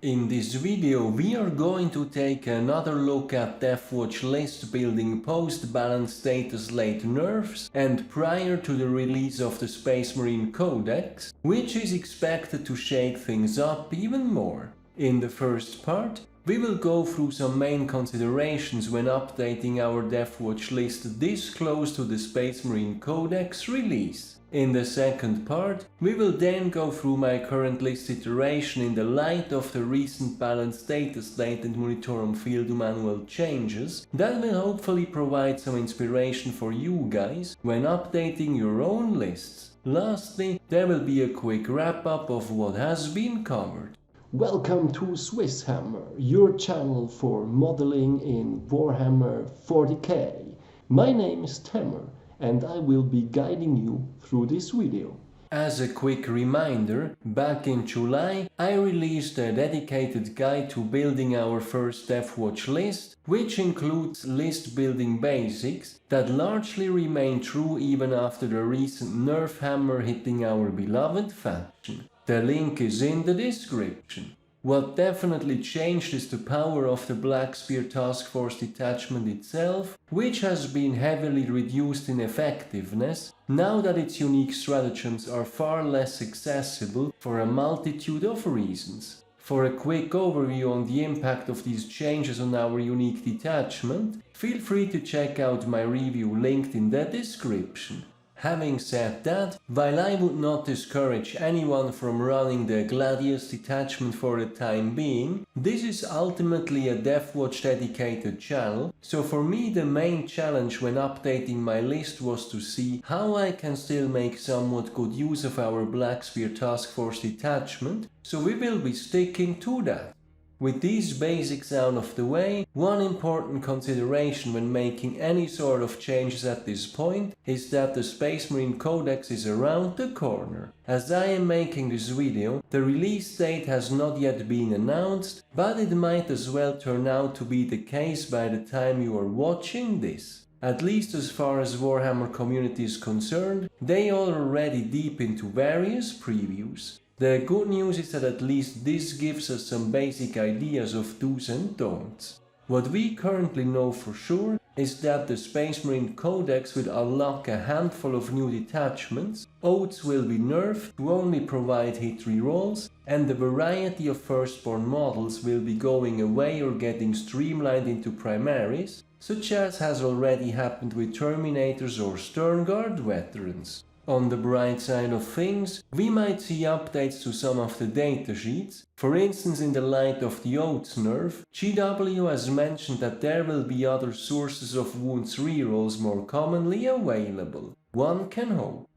In this video we are going to take another look at Deathwatch list building post Balance Dataslate nerfs and prior to the release of the Space Marine Codex, which is expected to shake things up even more. In the first part, we will go through some main considerations when updating our Deathwatch list this close to the Space Marine Codex release. In the second part, we will then go through my current list iteration in the light of the recent Balance Dataslate and Munitorum field manual changes that will hopefully provide some inspiration for you guys when updating your own lists. Lastly, there will be a quick wrap up of what has been covered. Welcome to SwissHammer, your channel for modeling in Warhammer 40k. My name is Tammer, and I will be guiding you through this video. As a quick reminder, back in July I released a dedicated guide to building our first Deathwatch list, which includes list building basics that largely remain true even after the recent nerf hammer hitting our beloved faction. The link is in the description. What definitely changed is the power of the Black Spear Task Force detachment itself, which has been heavily reduced in effectiveness now that its unique stratagems are far less accessible for a multitude of reasons. For a quick overview on the impact of these changes on our unique detachment, feel free to check out my review linked in the description. Having said that, while I would not discourage anyone from running the Gladius detachment for the time being, this is ultimately a Deathwatch dedicated channel, so for me the main challenge when updating my list was to see how I can still make somewhat good use of our Black Spear Task Force detachment, so we will be sticking to that. With these basics out of the way, one important consideration when making any sort of changes at this point is that the Space Marine Codex is around the corner. As I am making this video, the release date has not yet been announced, but it might as well turn out to be the case by the time you are watching this. At least as far as Warhammer community is concerned, they are already deep into various previews. The good news is that at least this gives us some basic ideas of do's and don'ts. What we currently know for sure is that the Space Marine Codex will unlock a handful of new detachments, oaths will be nerfed to only provide hit rerolls, and the variety of Firstborn models will be going away or getting streamlined into primaries, such as has already happened with Terminators or Sternguard veterans. On the bright side of things, we might see updates to some of the datasheets. For instance, in the light of the Oaths nerf, GW has mentioned that there will be other sources of wounds rerolls more commonly available. One can hope.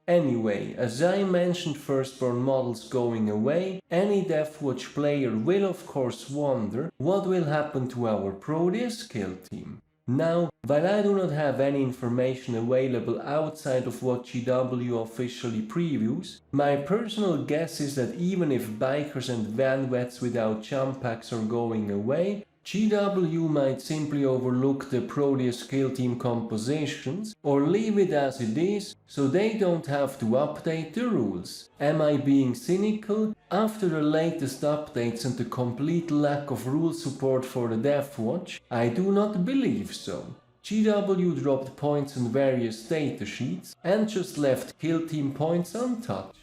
Anyway, as I mentioned Firstborn models going away, any Deathwatch player will of course wonder what will happen to our Proteus kill team. Now, while I do not have any information available outside of what GW officially previews, my personal guess is that even if bikers and van vets without jump packs are going away, GW might simply overlook the Proteus kill team compositions or leave it as it is so they don't have to update the rules. Am I being cynical? After the latest updates and the complete lack of rule support for the Deathwatch, I do not believe so. GW dropped points on various datasheets and just left kill team points untouched.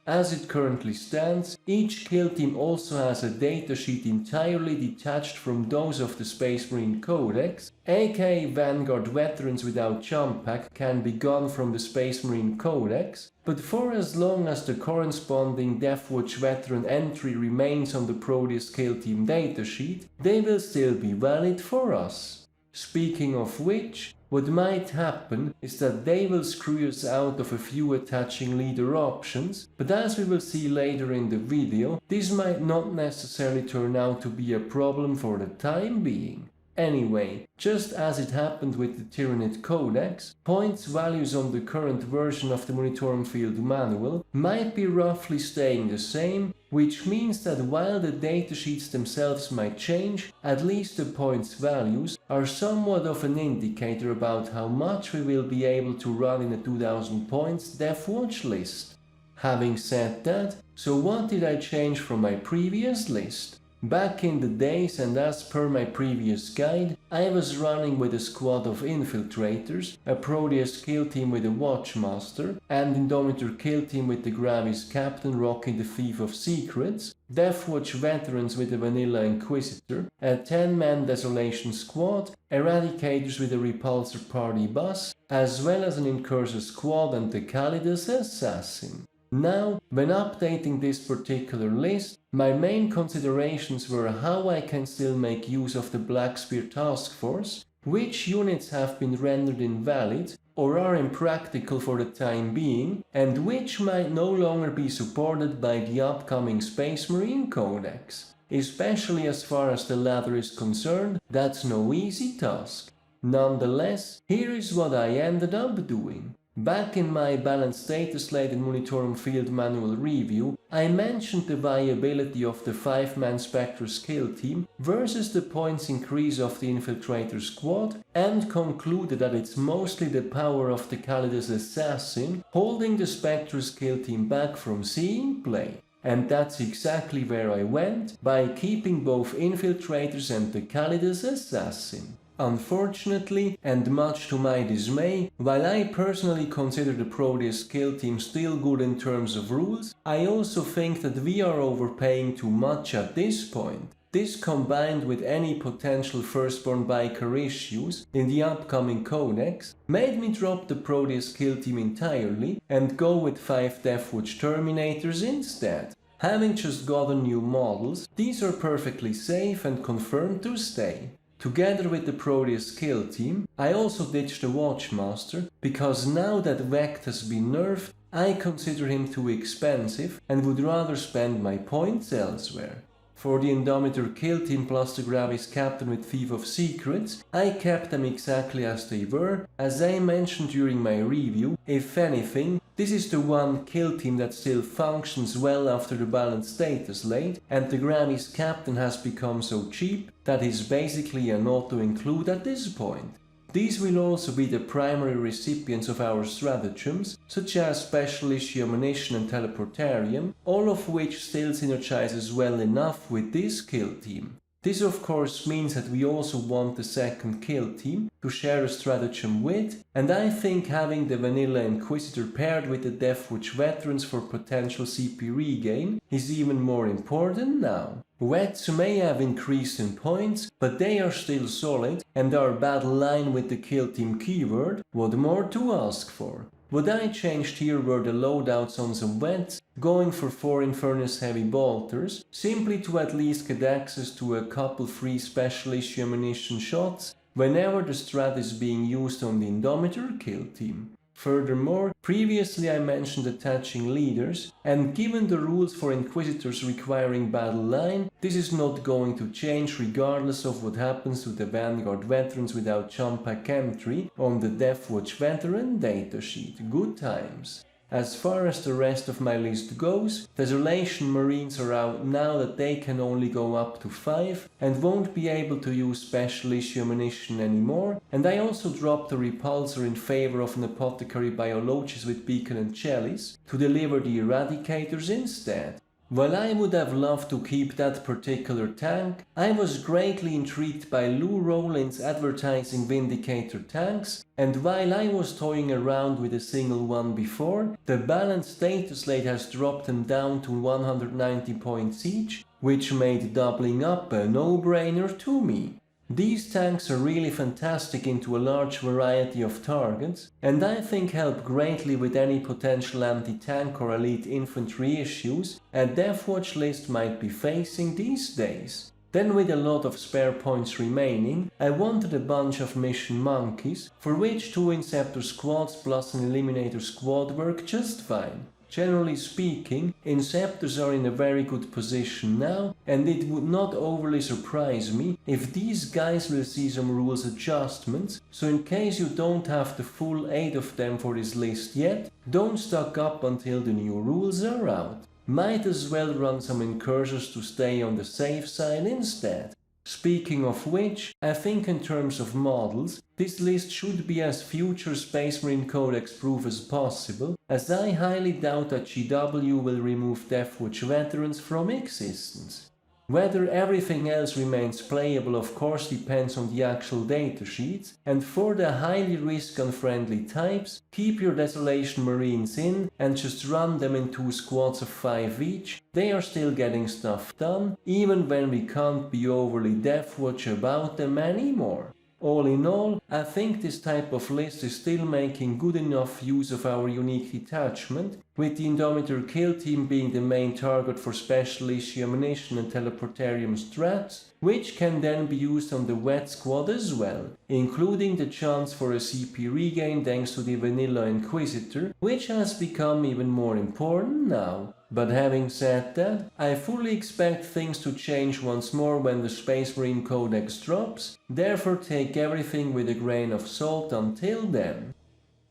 As it currently stands, each kill team also has a datasheet entirely detached from those of the Space Marine Codex, aka Vanguard veterans without jump pack can be gone from the Space Marine Codex, but for as long as the corresponding Deathwatch veteran entry remains on the Proteus kill team datasheet, they will still be valid for us. Speaking of which, what might happen is that they will screw us out of a few attaching leader options, but as we will see later in the video, this might not necessarily turn out to be a problem for the time being. Anyway, just as it happened with the Tyranid Codex, points values on the current version of the Munitorum field manual might be roughly staying the same, which means that while the datasheets themselves might change, at least the points values are somewhat of an indicator about how much we will be able to run in a 2000 points Deathwatch list. Having said that, so what did I change from my previous list? Back in the days, and as per my previous guide, I was running with a squad of infiltrators, a Proteus kill team with a Watchmaster, and Indomitor kill team with the Gravis Captain rocking the Thief of Secrets, Deathwatch veterans with a Vanilla Inquisitor, a 10-man Desolation squad, Eradicators with a Repulsor party bus, as well as an Incursor squad and the Calidus Assassin. Now, when updating this particular list, my main considerations were how I can still make use of the Black Spear Task Force, which units have been rendered invalid or are impractical for the time being, and which might no longer be supported by the upcoming Space Marine Codex. Especially as far as the latter is concerned, that's no easy task. Nonetheless, here is what I ended up doing. Back in my Balance Dataslate and Munitorum field manual review, I mentioned the viability of the 5-man Spectre skill team versus the points increase of the Infiltrator squad, and concluded that it's mostly the power of the Calidus Assassin holding the Spectre skill team back from seeing play. And that's exactly where I went, by keeping both Infiltrators and the Calidus Assassin. Unfortunately, and much to my dismay, while I personally consider the Proteus kill team still good in terms of rules, I also think that we are overpaying too much at this point. This, combined with any potential Firstborn biker issues in the upcoming Codex, made me drop the Proteus kill team entirely and go with 5 Deathwatch Terminators instead. Having just gotten new models, these are perfectly safe and confirmed to stay. Together with the Proteus kill team, I also ditched the Watchmaster, because now that Vect has been nerfed, I consider him too expensive and would rather spend my points elsewhere. For the Indomitor kill team plus the Gravis Captain with Thief of Secrets, I kept them exactly as they were. As I mentioned during my review, if anything, this is the one kill team that still functions well after the Balance Dataslate, and the Gravis Captain has become so cheap that he's basically an auto-include at this point. These will also be the primary recipients of our stratagems, such as Special Issue Ammunition and Teleportarium, all of which still synergizes well enough with this kill team. This of course means that we also want the second kill team to share a stratagem with, and I think having the Vanilla Inquisitor paired with the Deathwatch veterans for potential CP regain is even more important now. Vets may have increased in points, but they are still solid and are battle line with the kill team keyword. What more to ask for? What I changed here were the loadouts on some vets, going for 4 Infernus heavy bolters, simply to at least get access to a couple free special issue ammunition shots whenever the strat is being used on the Indomitor kill team. Furthermore, previously I mentioned attaching leaders, and given the rules for Inquisitors requiring battle line, this is not going to change regardless of what happens to the Vanguard veterans without jump pack entry on the Deathwatch veteran datasheet. Good times. As far as the rest of my list goes, Desolation Marines are out now that they can only go up to 5 and won't be able to use special issue ammunition anymore, and I also dropped the Repulsor in favor of an Apothecary Biologist with Beacon and Chalice to deliver the Eradicators instead. While I would have loved to keep that particular tank, I was greatly intrigued by Lou Rowland's advertising Vindicator tanks, and while I was toying around with a single one before, the Balance Dataslate has dropped them down to 190 points each, which made doubling up a no-brainer to me. These tanks are really fantastic into a large variety of targets, and I think help greatly with any potential anti-tank or elite infantry issues a Deathwatch list might be facing these days. Then, with a lot of spare points remaining, I wanted a bunch of mission monkeys, for which 2 Inceptor squads plus an Eliminator squad work just fine. Generally speaking, Inceptors are in a very good position now, and it would not overly surprise me if these guys will see some rules adjustments, so in case you don't have the full 8 of them for this list yet, don't stock up until the new rules are out. Might as well run some incursors to stay on the safe side instead. Speaking of which, I think in terms of models, this list should be as future Space Marine Codex proof as possible, as I highly doubt that GW will remove Deathwatch veterans from existence. Whether everything else remains playable of course depends on the actual datasheets, and for the highly risk-unfriendly types, keep your Desolation Marines in and just run them in 2 squads of 5 each. They are still getting stuff done, even when we can't be overly Deathwatch about them anymore. All in all, I think this type of list is still making good enough use of our unique detachment, with the Indomitor kill team being the main target for special issue ammunition and teleportarium strats, which can then be used on the wet squad as well, including the chance for a CP regain thanks to the Vanilla Inquisitor, which has become even more important now. But having said that, I fully expect things to change once more when the Space Marine Codex drops, therefore take everything with a grain of salt until then.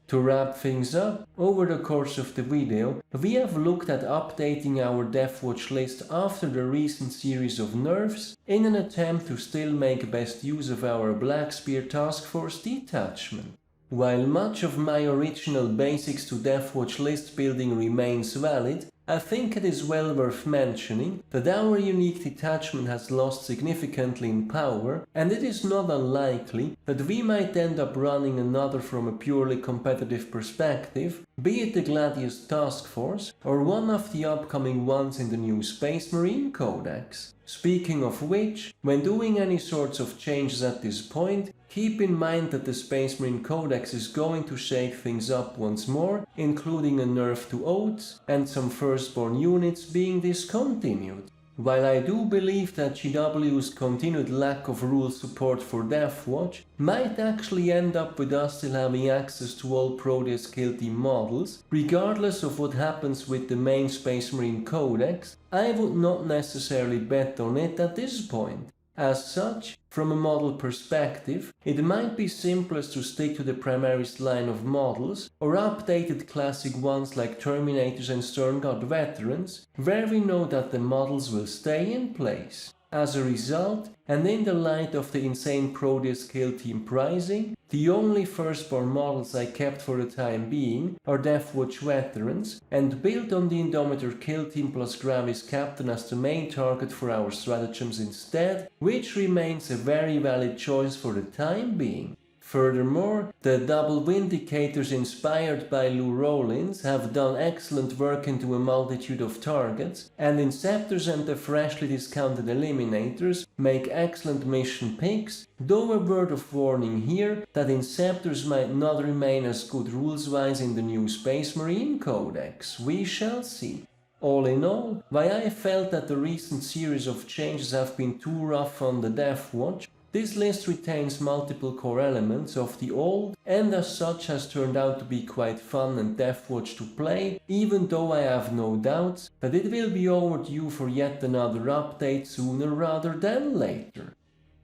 To wrap things up, over the course of the video, we have looked at updating our Deathwatch list after the recent series of nerfs in an attempt to still make best use of our Black Spear Task Force detachment. While much of my original basics to Deathwatch list building remains valid, I think it is well worth mentioning that our unique detachment has lost significantly in power, and it is not unlikely that we might end up running another from a purely competitive perspective, be it the Gladius Task Force or one of the upcoming ones in the new Space Marine Codex. Speaking of which, when doing any sorts of changes at this point, keep in mind that the Space Marine Codex is going to shake things up once more, including a nerf to Oaths and some Firstborn units being discontinued. While I do believe that GW's continued lack of rule support for Deathwatch might actually end up with us still having access to all Proteus kill team models, regardless of what happens with the main Space Marine Codex, I would not necessarily bet on it at this point. As such, from a model perspective, it might be simplest to stick to the Primaris line of models or updated classic ones like Terminators and Sternguard Veterans, where we know that the models will stay in place. As a result, and in the light of the insane Proteus kill team pricing, the only Firstborn models I kept for the time being are Deathwatch Veterans, and built on the Indomitor kill team plus Gravis Captain as the main target for our stratagems instead, which remains a very valid choice for the time being. Furthermore, the double Vindicators inspired by Lou Rollins have done excellent work into a multitude of targets, and Inceptors and the freshly discounted Eliminators make excellent mission picks, though a word of warning here that Inceptors might not remain as good rules-wise in the new Space Marine Codex. We shall see. All in all, while I felt that the recent series of changes have been too rough on the Deathwatch, this list retains multiple core elements of the old and as such has turned out to be quite fun and Deathwatch to play, even though I have no doubts that it will be overdue for yet another update sooner rather than later.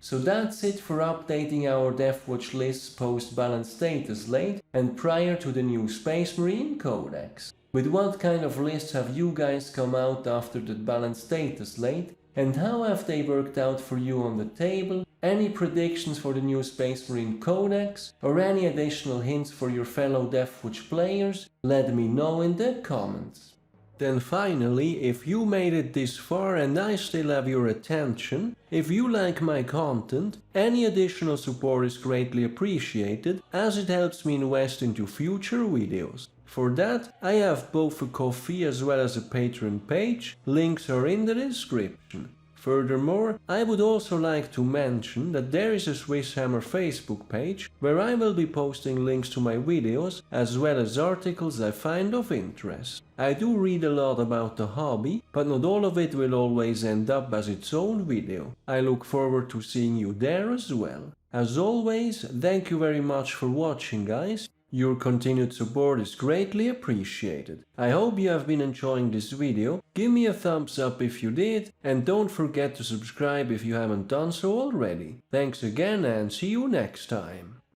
So that's it for updating our Deathwatch lists post Balance Dataslate and prior to the new Space Marine Codex. With what kind of lists have you guys come out after the Balance Dataslate, and how have they worked out for you on the table? Any predictions for the new Space Marine Codex, or any additional hints for your fellow Deathwatch players? Let me know in the comments. Then finally, if you made it this far and I still have your attention, if you like my content, any additional support is greatly appreciated as it helps me invest into future videos. For that, I have both a Ko-fi as well as a Patreon page, links are in the description. Furthermore, I would also like to mention that there is a SwissHammer Facebook page where I will be posting links to my videos as well as articles I find of interest. I do read a lot about the hobby, but not all of it will always end up as its own video. I look forward to seeing you there as well. As always, thank you very much for watching, guys. Your continued support is greatly appreciated. I hope you have been enjoying this video, give me a thumbs up if you did, and don't forget to subscribe if you haven't done so already. Thanks again and see you next time.